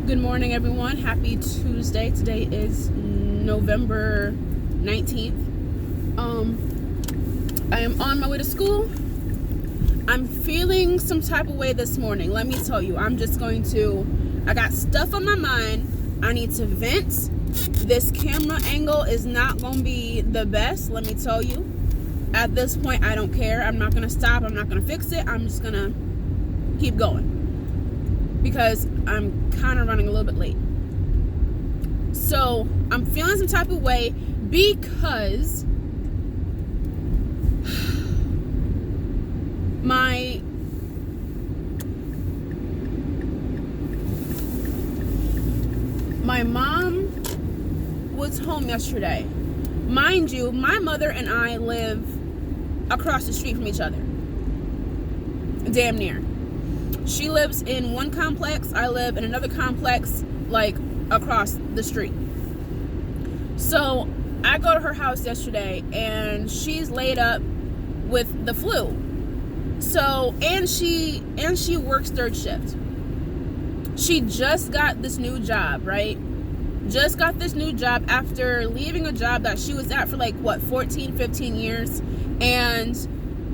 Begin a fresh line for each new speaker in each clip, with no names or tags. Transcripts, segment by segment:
Good morning, everyone. Happy Tuesday. Today is November 19th. I am on my way to school. I'm feeling some type of way this morning. Let me tell you, I got stuff on my mind. I need to vent. This camera angle is not going to be the best, let me tell you. At this point, I don't care. I'm not going to stop. I'm not going to fix it. I'm just going to keep going, because I'm kind of running a little bit late. So I'm feeling some type of way because my mom was home yesterday. Mind you, my mother and I live across the street from each other. Damn near. She lives in one complex, I live in another complex, like across the street. So I go to her house yesterday and she's laid up with the flu. So, and she works third shift. She just got this new job, right? Just got this new job after leaving a job that she was at for 14, 15 years. And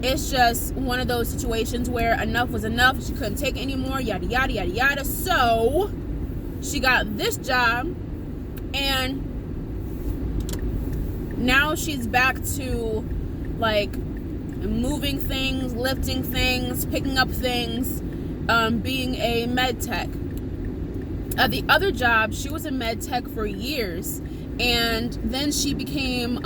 it's just one of those situations where enough was enough. She couldn't take it anymore, yada, yada, yada, yada. So she got this job, and now she's back to moving things, lifting things, picking up things, being a med tech. At the other job, she was a med tech for years, and then she became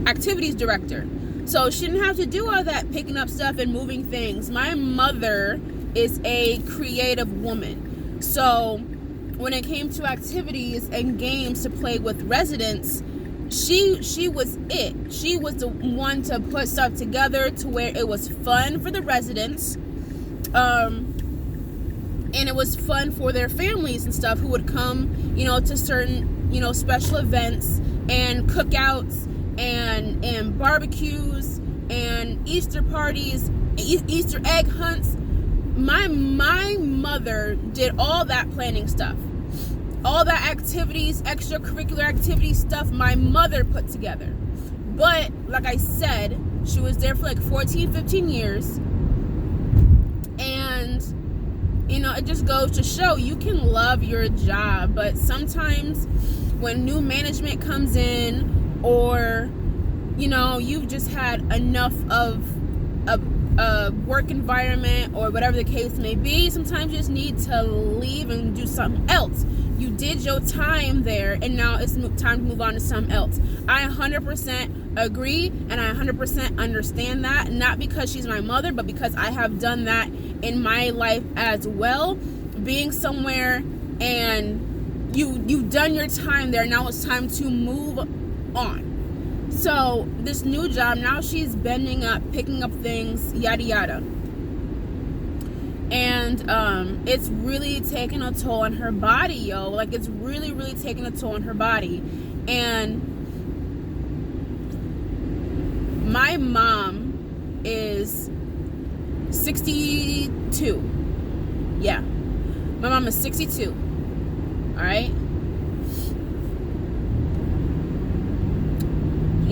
activities director. So she didn't have to do all that picking up stuff and moving things. My mother is a creative woman. So when it came to activities and games to play with residents, she was it. She was the one to put stuff together to where it was fun for the residents. And it was fun for their families and stuff who would come, to certain, special events and cookouts and barbecues and Easter parties, Easter egg hunts. My mother did all that planning stuff. All that activities, extracurricular activity stuff, my mother put together. But, like I said, she was there for 14, 15 years. And it just goes to show you can love your job, but sometimes when new management comes in, or you've just had enough of a work environment or whatever the case may be, sometimes you just need to leave and do something else. You did your time there, and now it's time to move on to something else. I 100% agree, and I 100% understand that, not because she's my mother, but because I have done that in my life as well. Being somewhere and you've done your time there, now it's time to move on. So this new job, now she's bending up, picking up things, yada yada. And it's really taking a toll on her body, yo. It's really, really taking a toll on her body. And my mom is 62. Yeah. My mom is 62. All right?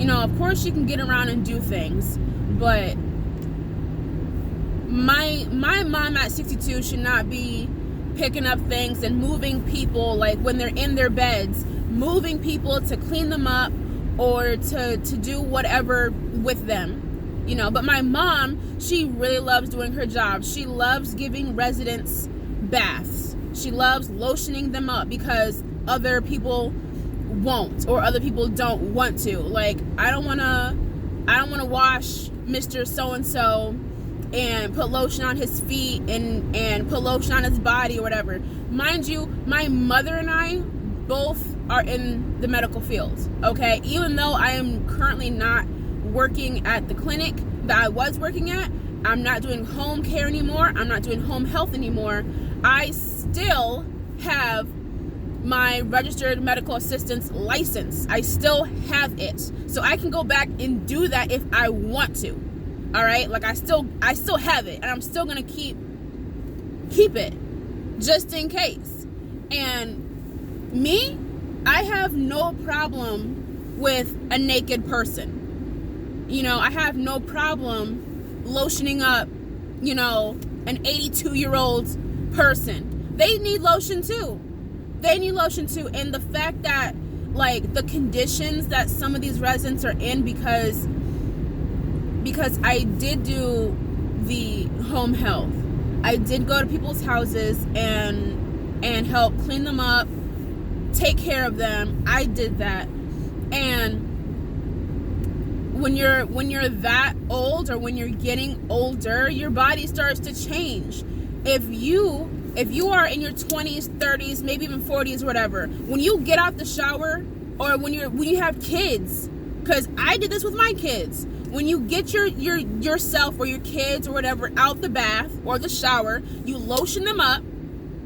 Of course she can get around and do things, but my mom at 62 should not be picking up things and moving people when they're in their beds, moving people to clean them up or to do whatever with them. But my mom, she really loves doing her job. She loves giving residents baths. She loves lotioning them up because other people won't, or other people don't want to. I don't want to wash Mr. So-and-so and put lotion on his feet and put lotion on his body or whatever. Mind you, my mother and I both are in the medical field, okay? Even though I am currently not working at the clinic that I was working at, I'm not doing home care anymore, I'm not doing home health anymore, I still have my registered medical assistance license. I still have it. So I can go back and do that if I want to. All right, like I still have it, and I'm still gonna keep it just in case. And me, I have no problem with a naked person. You know, I have no problem lotioning up, you know, an 82-year-old person. They need lotion too. They need lotion too. And the fact that, like, the conditions that some of these residents are in, because I did do the home health. I did go to people's houses and help clean them up, take care of them. I did that. And when you're that old, or when you're getting older, your body starts to change. If you are in your 20s, 30s, maybe even 40s, whatever, when you get out the shower, or when you have kids, because I did this with my kids, when you get yourself or your kids or whatever out the bath or the shower, you lotion them up.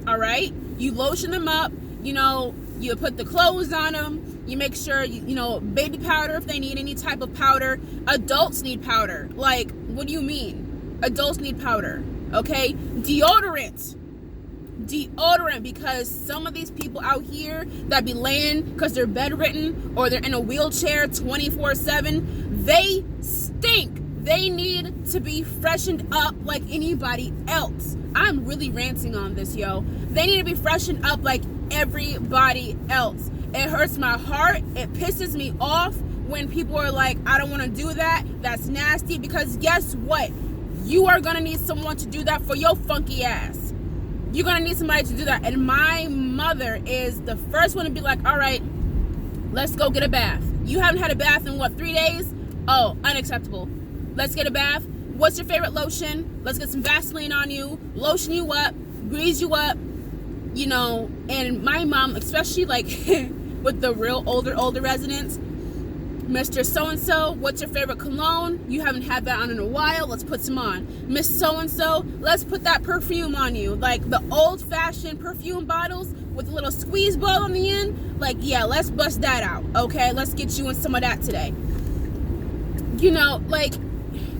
All right, you lotion them up. You know, you put the clothes on them. You make sure you know, baby powder if they need any type of powder. Adults need powder. Like, what do you mean? Adults need powder. Okay, deodorant, because some of these people out here that be laying because they're bedridden or they're in a wheelchair 24/7, they stink. They need to be freshened up like anybody else. I'm really ranting on this, yo. They need to be freshened up like everybody else. It hurts my heart. It pisses me off when people are like, I don't want to do that. That's nasty. Because guess what? You are going to need someone to do that for your funky ass. You're going to need somebody to do that. And my mother is the first one to be like, all right, let's go get a bath. You haven't had a bath in what, 3 days? Oh, unacceptable. Let's get a bath. What's your favorite lotion? Let's get some Vaseline on you, lotion you up, grease you up, you know. And my mom, especially like with the real older residents, Mr. So-and-so, what's your favorite cologne? You haven't had that on in a while. Let's put some on. Miss So-and-so, let's put that perfume on you. Like the old-fashioned perfume bottles with a little squeeze ball on the end. Like, yeah, let's bust that out. Okay, let's get you in some of that today. You know, like,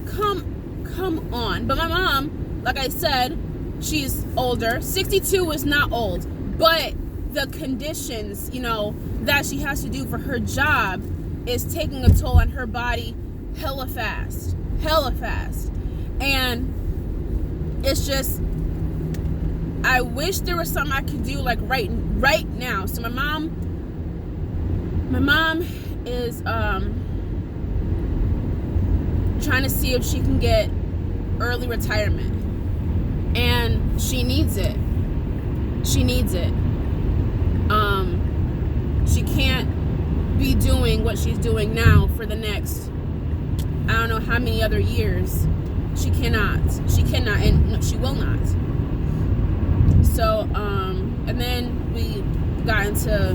come on. But my mom, like I said, she's older. 62 is not old. But the conditions, you know, that she has to do for her job is taking a toll on her body hella fast. And it's just, I wish there was something I could do like right now. So my mom is trying to see if she can get early retirement, and she needs it. She can't be doing what she's doing now for the next, I don't know how many other years. She cannot, and no, she will not. So, and then we got into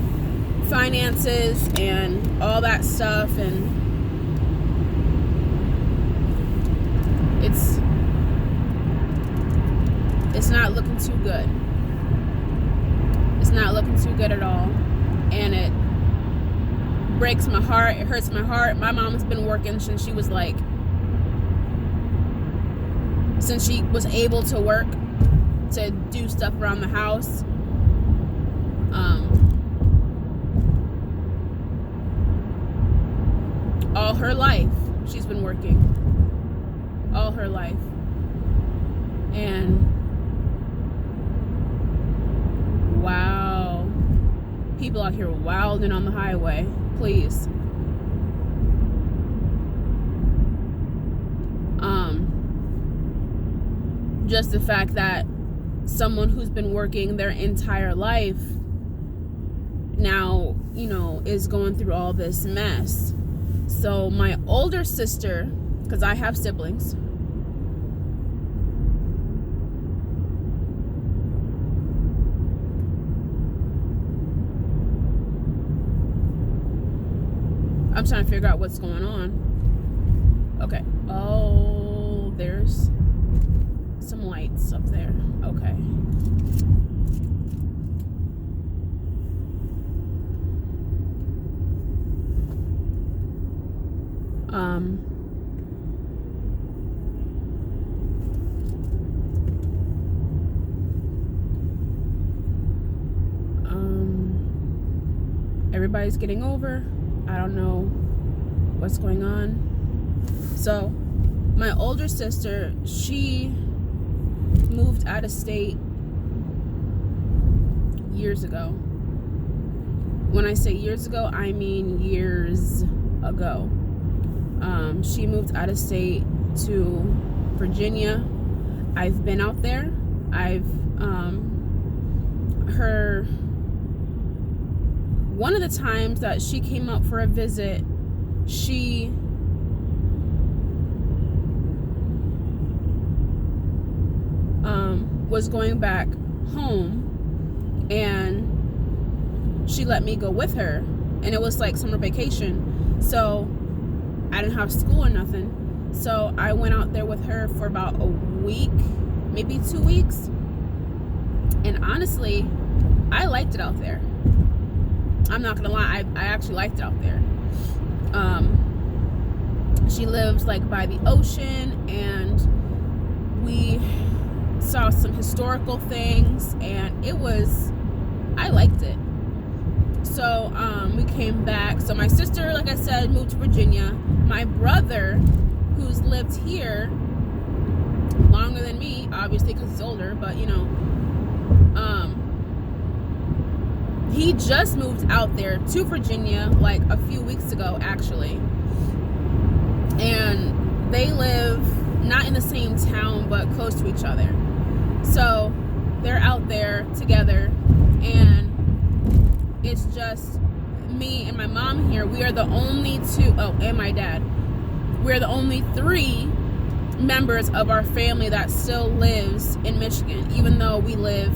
finances and all that stuff, and it's not looking too good. It's not looking too good at all. And it breaks my heart. It hurts my heart. My mom has been working since she was able to work, to do stuff around the house. All her life, she's been working. All her life. And wow, people out here wilding on the highway. Please. Just the fact that someone who's been working their entire life now, you know, is going through all this mess. So my older sister, because I have siblings, I'm trying to figure out what's going on. Okay. Oh, there's some lights up there. Okay. everybody's getting over. I don't know what's going on. So my older sister, she moved out of state years ago. When I say years ago, I mean years ago. She moved out of state to Virginia. I've been out there. One of the times that she came up for a visit, she was going back home, and she let me go with her, and it was like summer vacation, so I didn't have school or nothing. So I went out there with her for about a week, maybe 2 weeks, and honestly, I liked it out there. I'm not gonna lie, I actually liked it out there. She lives like by the ocean, and we saw some historical things, and I liked it. So we came back. So my sister, like I said, moved to Virginia. My brother, who's lived here longer than me, obviously because he's older, but you know, he just moved out there to Virginia like a few weeks ago, actually. And they live not in the same town, but close to each other. So they're out there together, and it's just me and my mom here. We are the only two, and my dad. We're the only 3 members of our family that still lives in Michigan, even though we live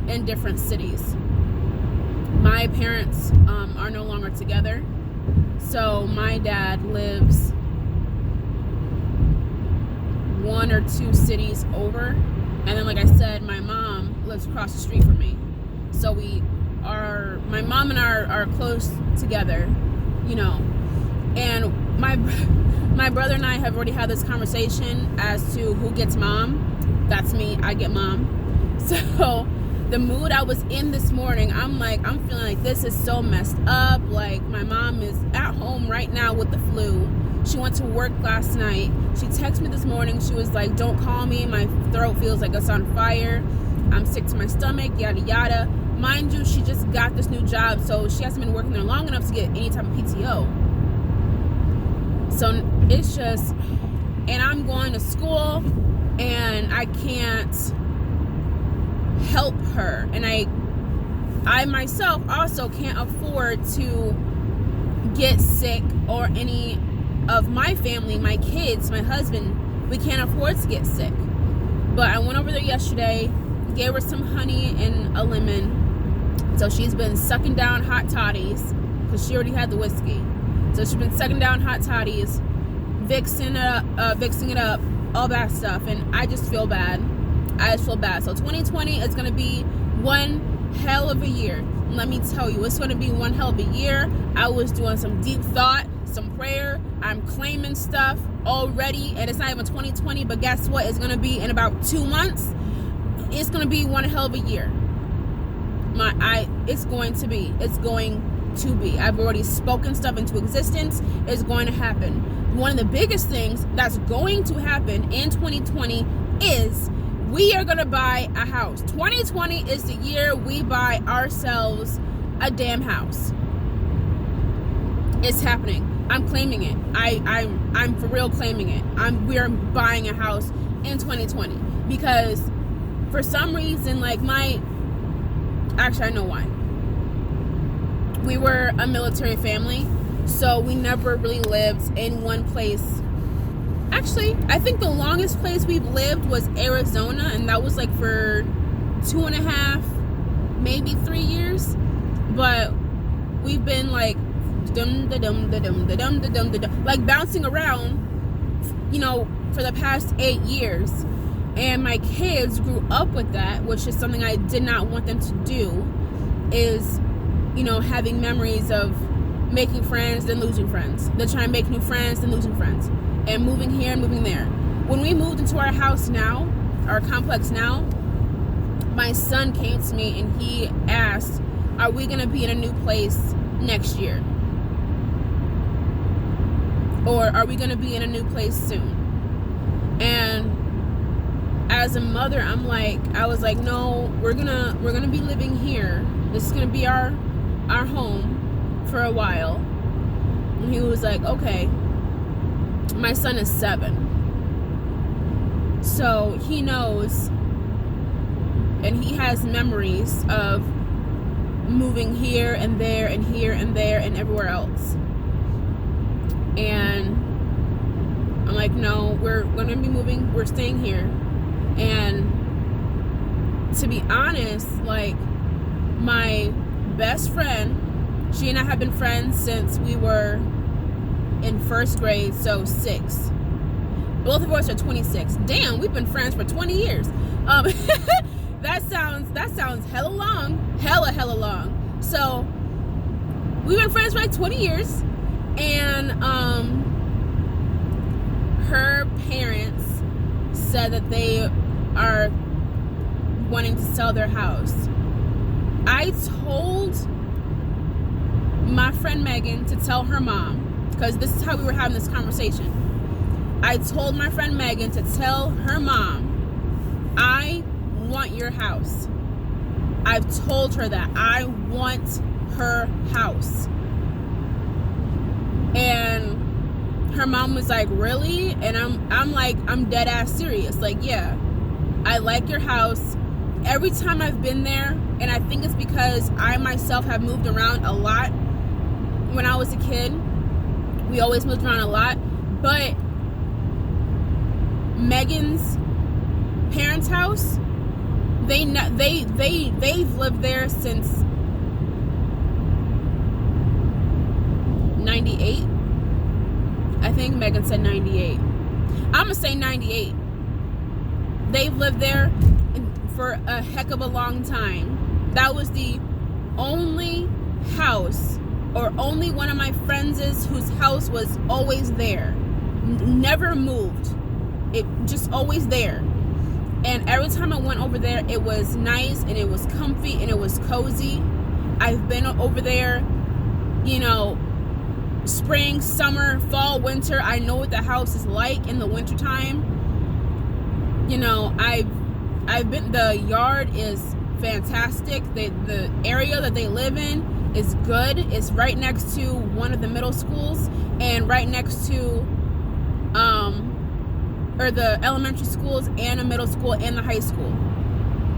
in different cities. My parents are no longer together, so my dad lives 1 or 2 cities over, and then like I said, my mom lives across the street from me. So my mom and I are close together, you know, and my brother and I have already had this conversation as to who gets mom. That's me, I get mom. So the mood I was in this morning, I'm feeling like this is so messed up. Like, my mom is at home right now with the flu. She went to work last night. She texted me this morning. She was like, don't call me. My throat feels like it's on fire. I'm sick to my stomach, yada, yada. Mind you, she just got this new job, so she hasn't been working there long enough to get any type of PTO. So it's just, and I'm going to school, and I can't help her, and I myself also can't afford to get sick, or any of my family, my kids, my husband, we can't afford to get sick. But I went over there yesterday, gave her some honey and a lemon, so she's been sucking down hot toddies because she already had the whiskey. So she's been sucking down hot toddies, vixing it up, all that stuff, and I just feel bad. So 2020 is going to be one hell of a year. Let me tell you, it's going to be one hell of a year. I was doing some deep thought, some prayer. I'm claiming stuff already, and it's not even 2020, but guess what? It's going to be in about 2 months. It's going to be one hell of a year. It's going to be. I've already spoken stuff into existence. It's going to happen. One of the biggest things that's going to happen in 2020 is we are going to buy a house. 2020 is the year we buy ourselves a damn house. It's happening. I'm claiming it. I'm for real claiming it. We are buying a house in 2020 because for some reason, actually I know why. We were a military family, so we never really lived in one place. Actually, I think the longest place we've lived was Arizona, and that was like for 2.5, maybe 3 years. But we've been like bouncing around, for the past 8 years. And my kids grew up with that, which is something I did not want them to do, is, having memories of making friends, then losing friends. Then trying to make new friends, then losing friends. And moving here and moving there. When we moved into our house now, our complex now, my son came to me and he asked, are we going to be in a new place next year? Or are we going to be in a new place soon? And as a mother, I was like, no, we're gonna be living here. This is gonna be our home for a while. And he was like, okay. My son is 7, so he knows, and he has memories of moving here and there and here and there and everywhere else. And I'm like, no, we're gonna be moving. We're staying here. And to be honest, like, my best friend, she and I have been friends since we were in 1st grade, so 6. Both of us are 26. Damn, we've been friends for 20 years. That sounds hella long. Hella long. So we've been friends for like 20 years, and her parents said that they are wanting to sell their house. I told my friend Megan to tell her mom, because this is how we were having this conversation. I told my friend Megan to tell her mom, I want your house. I've told her that I want her house. And her mom was like, really? And I'm like, I'm dead ass serious. Like, yeah, I like your house. Every time I've been there, and I think it's because I myself have moved around a lot. When I was a kid, we always moved around a lot. But Megan's parents' house, they've lived there since 98. I think Megan said 98. I'm gonna say 98. They've lived there for a heck of a long time. That was the only house, or only one of my friends' whose house was always there. Never moved. It just always there. And every time I went over there, it was nice and it was comfy and it was cozy. I've been over there, spring, summer, fall, winter. I know what the house is like in the wintertime. I've been, the yard is fantastic. The area that they live in is good. It's right next to one of the middle schools, and right next to or the elementary schools and a middle school and the high school.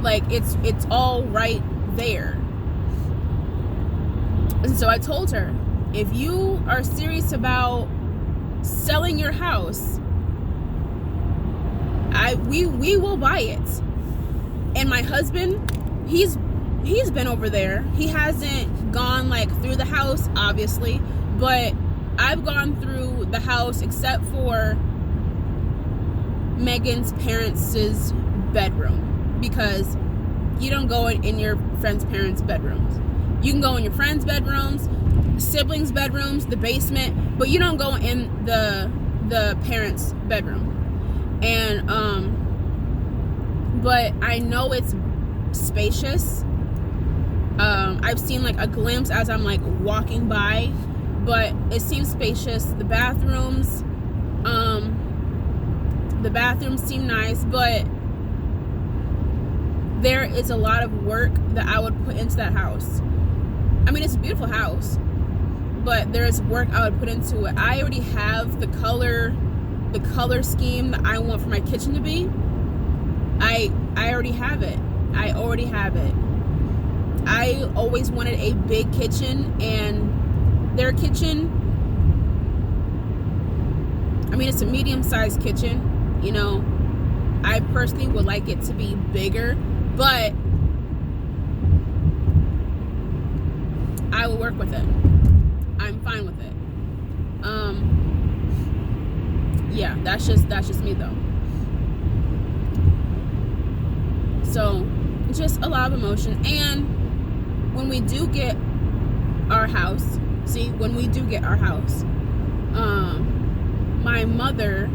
Like, it's all right there. And so I told her, if you are serious about selling your house, we will buy it. And my husband, he's been over there. He hasn't gone like through the house, obviously, but I've gone through the house except for Megan's parents' bedroom, because you don't go in your friend's parents' bedrooms. You can go in your friends' bedrooms, siblings' bedrooms, the basement, but you don't go in the parents' bedroom. And but I know it's spacious. I've seen like a glimpse as I'm like walking by, but it seems spacious. The bathrooms seem nice, but there is a lot of work that I would put into that house. I mean, it's a beautiful house, but there is work I would put into it. I already have the color scheme that I want for my kitchen to be. I already have it. I always wanted a big kitchen, and their kitchen, I mean, it's a medium-sized kitchen. I personally would like it to be bigger, but I will work with it. I'm fine with it. Yeah, that's just me though. So, just a lot of emotion. And when we do get our house, my mother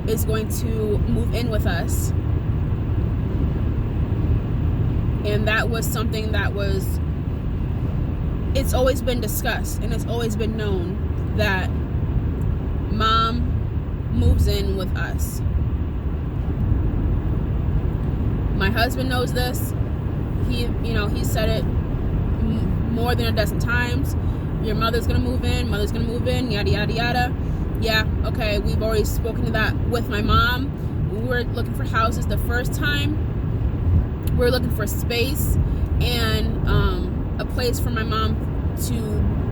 is going to move in with us. And that was something that was it's always been discussed and it's always been known that mom moves in with us. My husband knows this. He said it more than a dozen times. Your mother's gonna move in, yada yada yada. Yeah, okay, we've already spoken to that with my mom. We were looking for houses the first time. We were looking for space and a place for my mom to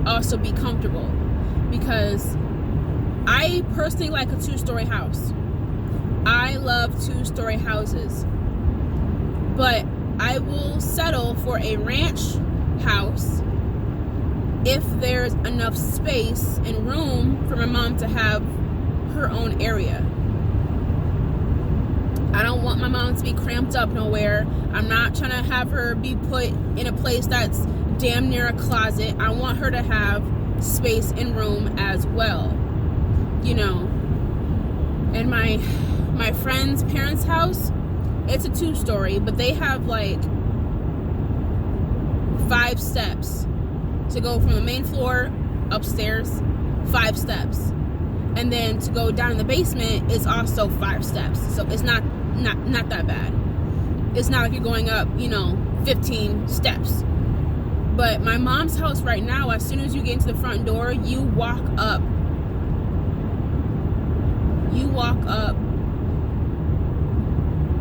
also be comfortable, because I personally like a 2-story house. I love 2-story houses, but I will settle for a ranch house if there's enough space and room for my mom to have her own area. I don't want my mom to be cramped up nowhere. I'm not trying to have her be put in a place that's damn near a closet. I want her to have space and room as well, you know. And my friend's parents' house, it's a 2-story, but they have like 5 steps to go from the main floor upstairs, 5 steps, and then to go down in the basement is also 5 steps. So it's not that bad. It's not like you're going up 15 steps. But my mom's house right now, as soon as you get into the front door, you walk up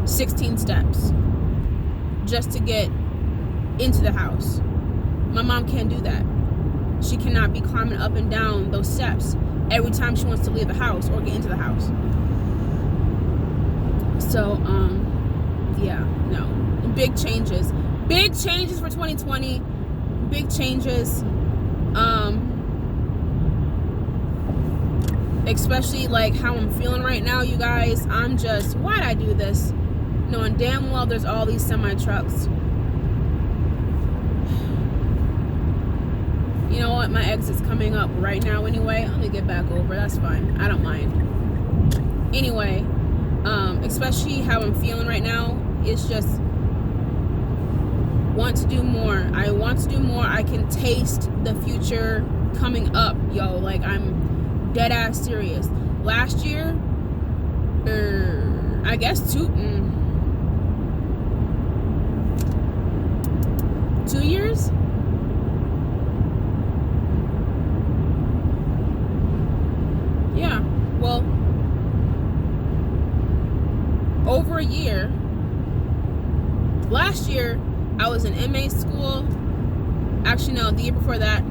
16 steps just to get into the house. My mom can't do that. She cannot be climbing up and down those steps every time she wants to leave the house or get into the house. So, yeah, no. Big changes. Big changes for 2020. Big changes. Especially like how I'm feeling right now, you guys. I'm just, why'd I do this? Knowing damn well there's all these semi-trucks. You know what? My exit's coming up right now anyway. Let me get back over. That's fine. I don't mind. Anyway, especially how I'm feeling right now, it's just want to do more. I want to do more. I can taste the future coming up, yo. Like, I'm dead ass serious. Last year, I guess 2 years. Yeah, well, over a year. Last year, I was in MA school. Actually, no, the year before that,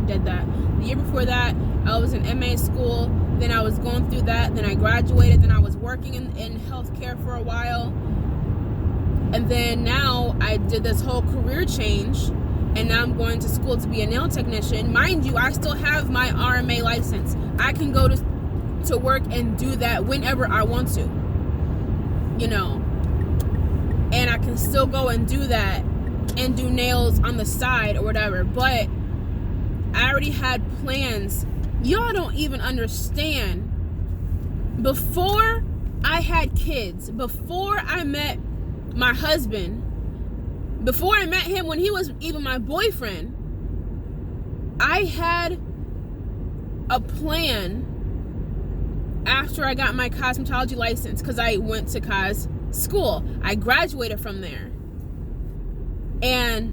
The year before that, I was in MA school. Then I was going through that. Then I graduated. Then I was working in healthcare for a while. And then now I did this whole career change. And now I'm going to school to be a nail technician. Mind you, I still have my RMA license. I can go to work and do that whenever I want to, you know. And I can still go and do that and do nails on the side or whatever. But I already had plans. Y'all don't even understand. Before I had kids, before I met my husband, before I met him when he was even my boyfriend, I had a plan after I got my cosmetology license, because I went to cos school. I graduated from there. And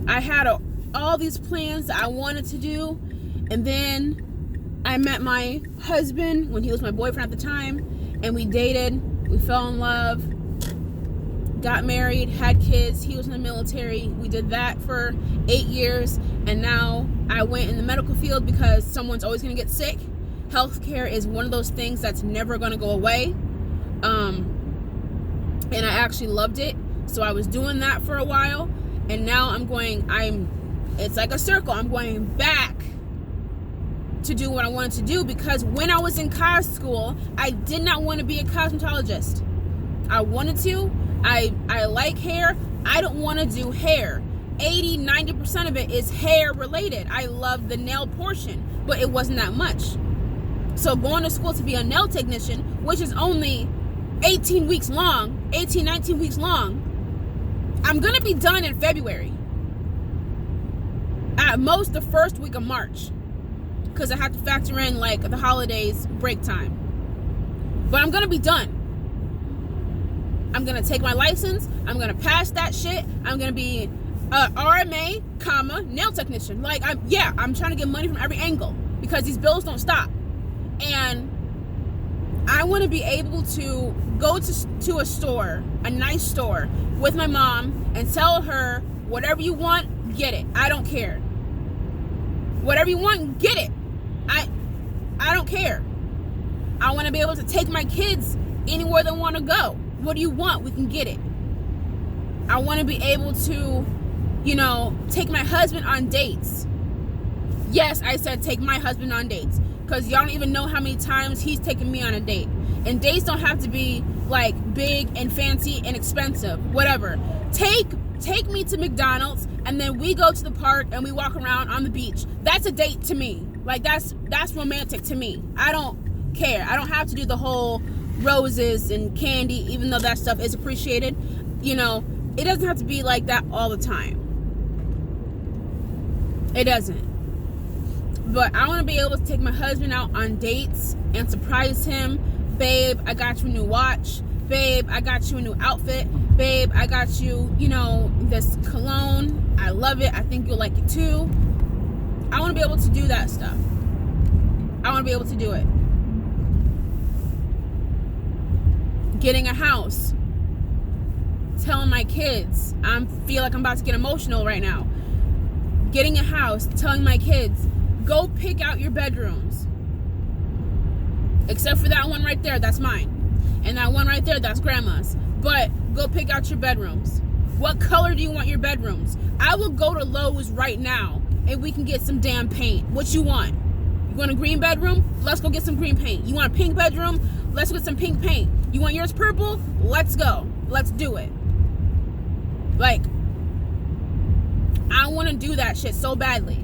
I had all these plans that I wanted to do. And then I met my husband when he was my boyfriend at the time, and we dated. We fell in love, got married, had kids. He was in the military. We did that for 8 years. And now I went in the medical field because someone's always going to get sick. Healthcare is one of those things that's never going to go away. And I actually loved it. So I was doing that for a while. And now it's like a circle. I'm going back to do what I wanted to do, because when I was in cos school, I did not want to be a cosmetologist. I wanted to. I like hair. I don't want to do hair. 80-90% of it is hair related. I love the nail portion, but it wasn't that much. So going to school to be a nail technician, which is only 19 weeks long, I'm gonna be done in February. At most the first week of March, because I have to factor in like the holidays break time. But I'm gonna be done. I'm gonna take my license. I'm gonna pass that shit. I'm gonna be a RMA, nail technician. Like, I'm trying to get money from every angle because these bills don't stop. And I want to be able to go to a store, a nice store, with my mom and tell her, whatever you want, get it. I don't care. Whatever you want, get it. I don't care. I want to be able to take my kids anywhere they want to go. What do you want? We can get it. I want to be able to, take my husband on dates. Yes, I said take my husband on dates, because y'all don't even know how many times he's taken me on a date. And dates don't have to be like big and fancy and expensive, whatever. Take me to McDonald's and then we go to the park and we walk around on the beach. That's a date to me. Like, that's romantic to me. I don't care. I don't have to do the whole roses and candy, even though that stuff is appreciated. It doesn't have to be like that all the time. It doesn't. But I want to be able to take my husband out on dates and surprise him. Babe, I got you a new watch. Babe, I got you a new outfit. Babe, I got you, this cologne. I love it. I think you'll like it too. I want to be able to do that stuff. I want to be able to do it. Getting a house. Telling my kids. I feel like I'm about to get emotional right now. Getting a house. Telling my kids, go pick out your bedrooms. Except for that one right there, that's mine. And that one right there, that's grandma's. But go pick out your bedrooms. What color do you want your bedrooms? I will go to Lowe's right now and we can get some damn paint. What you want? You want a green bedroom? Let's go get some green paint. You want a pink bedroom? Let's get some pink paint. You want yours purple? Let's go. Let's do it. Like, I want to do that shit so badly.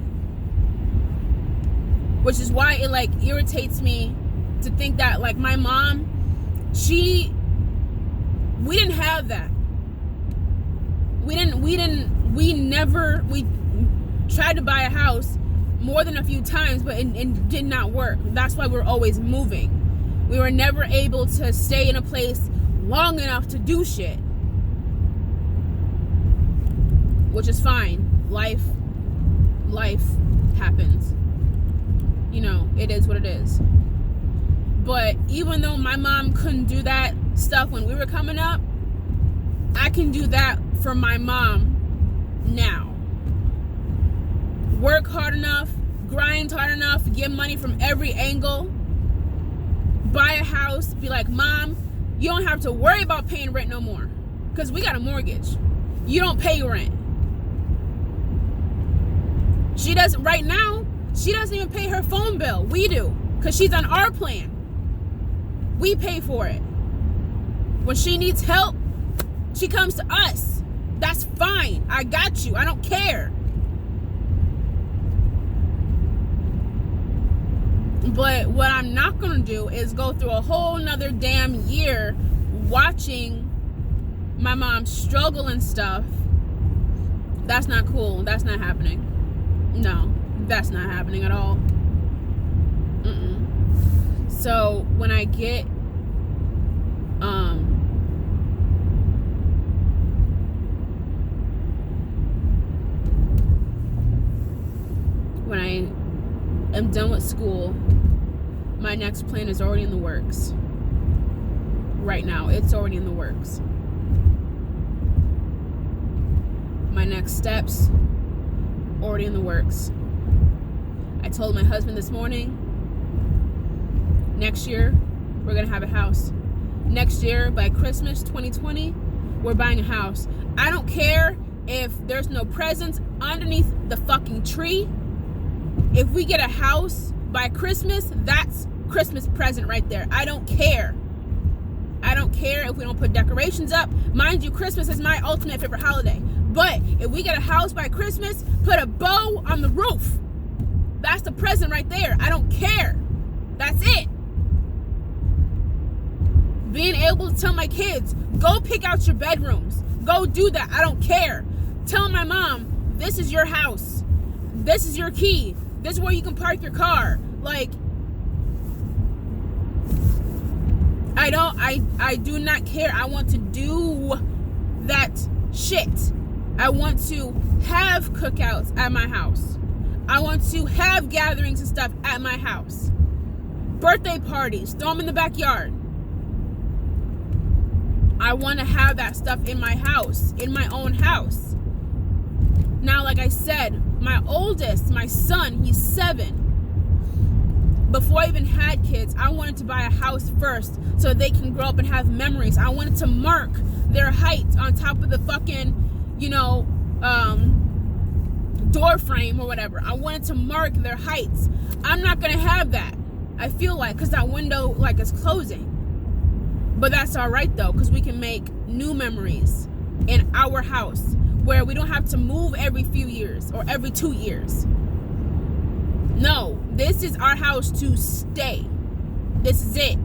Which is why it like irritates me to think that like my mom, we didn't have that. We tried to buy a house more than a few times, but it did not work. That's why we're always moving. We were never able to stay in a place long enough to do shit. Which is fine. Life happens. It is what it is. But even though my mom couldn't do that stuff when we were coming up, I can do that for my mom now. Work hard enough, grind hard enough, get money from every angle, buy a house, be like, Mom, you don't have to worry about paying rent no more, because we got a mortgage. You don't pay rent. Right now, she doesn't even pay her phone bill. We do, because she's on our plan. We pay for it. When she needs help, she comes to us. That's fine. I got you. I don't care. But what I'm not going to do is go through a whole nother damn year watching my mom struggle and stuff. That's not cool. That's not happening. No, that's not happening at all. So when I get when I am done with school, my next plan is already in the works. Right now, it's already in the works. My next steps, already in the works. I told my husband this morning, next year, we're gonna have a house. Next year, by Christmas 2020, we're buying a house. I don't care if there's no presents underneath the fucking tree. If we get a house by Christmas, that's Christmas present right there. I don't care. I don't care if we don't put decorations up. Mind you, Christmas is my ultimate favorite holiday. But if we get a house by Christmas, put a bow on the roof. That's the present right there. I don't care. That's it. Being able to tell my kids, go pick out your bedrooms. Go do that. I don't care. Tell my mom, this is your house. This is your key. This is where you can park your car. Like, I do not care. I want to do that shit. I want to have cookouts at my house. I want to have gatherings and stuff at my house. Birthday parties, throw them in the backyard. I want to have that stuff in my house, in my own house. Now, like I said, my oldest, my son, he's 7. Before I even had kids, I wanted to buy a house first so they can grow up and have memories. I wanted to mark their height on top of the fucking, door frame or whatever. I wanted to mark their heights. I'm not going to have that. I feel like, because that window, like, is closing. But that's all right, though, because we can make new memories in our house where we don't have to move every few years or every 2 years. No, this is our house to stay. This is it.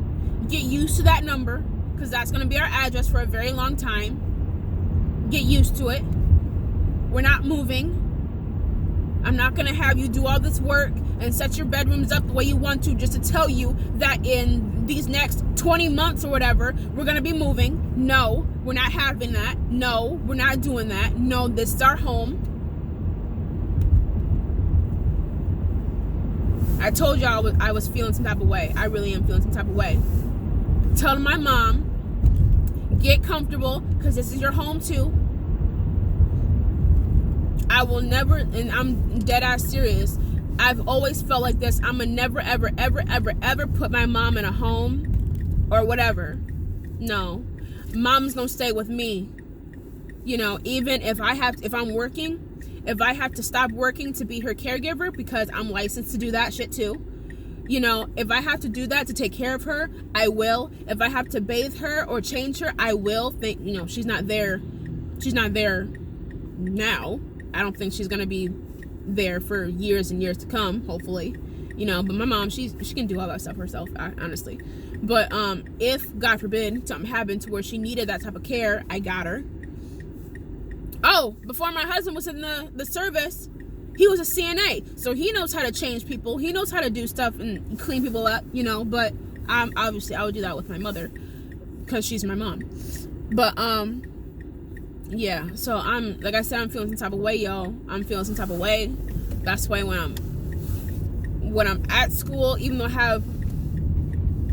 Get used to that number, because that's going to be our address for a very long time. Get used to it. We're not moving. I'm not going to have you do all this work and set your bedrooms up the way you want to just to tell you that in these next 20 months or whatever, we're going to be moving. No, we're not having that. No, we're not doing that. No, this is our home. I told y'all I was feeling some type of way. I really am feeling some type of way. Tell my mom, get comfortable, because this is your home too. I will never, and I'm dead ass serious, I've always felt like this. I'm gonna never, ever, ever, ever, ever put my mom in a home or whatever. No. Mom's gonna stay with me. Even if I'm working, if I have to stop working to be her caregiver, because I'm licensed to do that shit too. If I have to do that to take care of her, I will. If I have to bathe her or change her, I will. She's not there. She's not there now. I don't think she's going to be there for years and years to come, hopefully. But my mom, she can do all that stuff herself, honestly. But if, God forbid, something happened to where she needed that type of care, I got her. Oh, before my husband was in the service, he was a CNA. So he knows how to change people. He knows how to do stuff and clean people up, But obviously, I would do that with my mother because she's my mom. But, yeah. So like I said, I'm feeling some type of way, y'all. I'm feeling some type of way. That's why when I'm at school, even though I have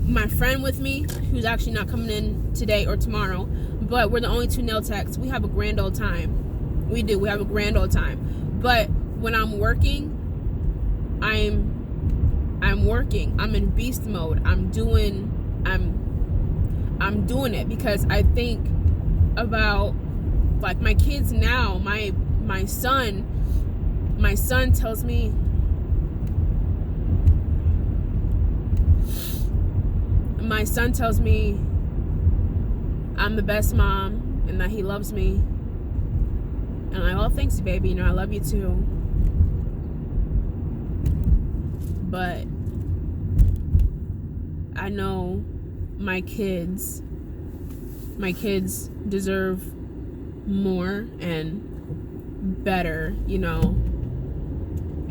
my friend with me, who's actually not coming in today or tomorrow, but we're the only 2 nail techs, we have a grand old time. We have a grand old time. But when I'm working, I'm working. I'm in beast mode. I'm doing it because I think about, like, my kids now. My son tells me, I'm the best mom and that he loves me. And I'm like, oh, thanks, baby. I love you too. But I know my kids deserve more and better,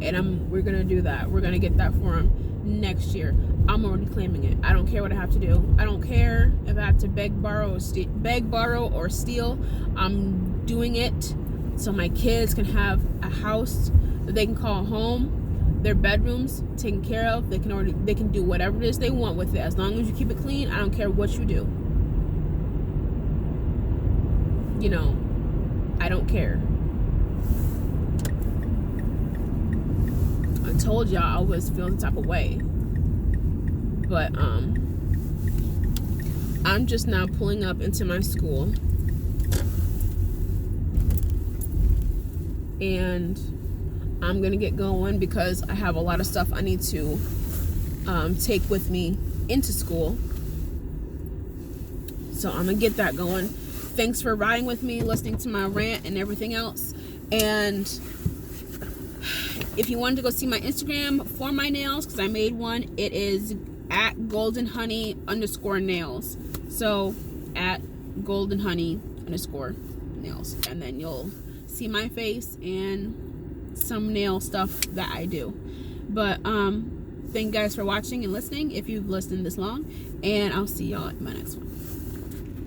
and we're gonna do that. We're gonna get that for them next year. I'm already claiming it. I don't care what I have to do. I don't care if I have to beg, borrow, or steal. I'm doing it so my kids can have a house that they can call home, their bedrooms taken care of. They can do whatever it is they want with it, as long as you keep it clean. I don't care what you do. I don't care. I told y'all I was feeling the type of way. But I'm just now pulling up into my school. And I'm going to get going because I have a lot of stuff I need to take with me into school. So I'm going to get that going. Thanks for riding with me, listening to my rant and everything else. And if you wanted to go see my Instagram for my nails, because I made one, it is at goldenhoney_nails. So at goldenhoney_nails. nails, and then you'll see my face and some nail stuff that I do. But thank you guys for watching and listening, if you've listened this long, and I'll see y'all at my next one.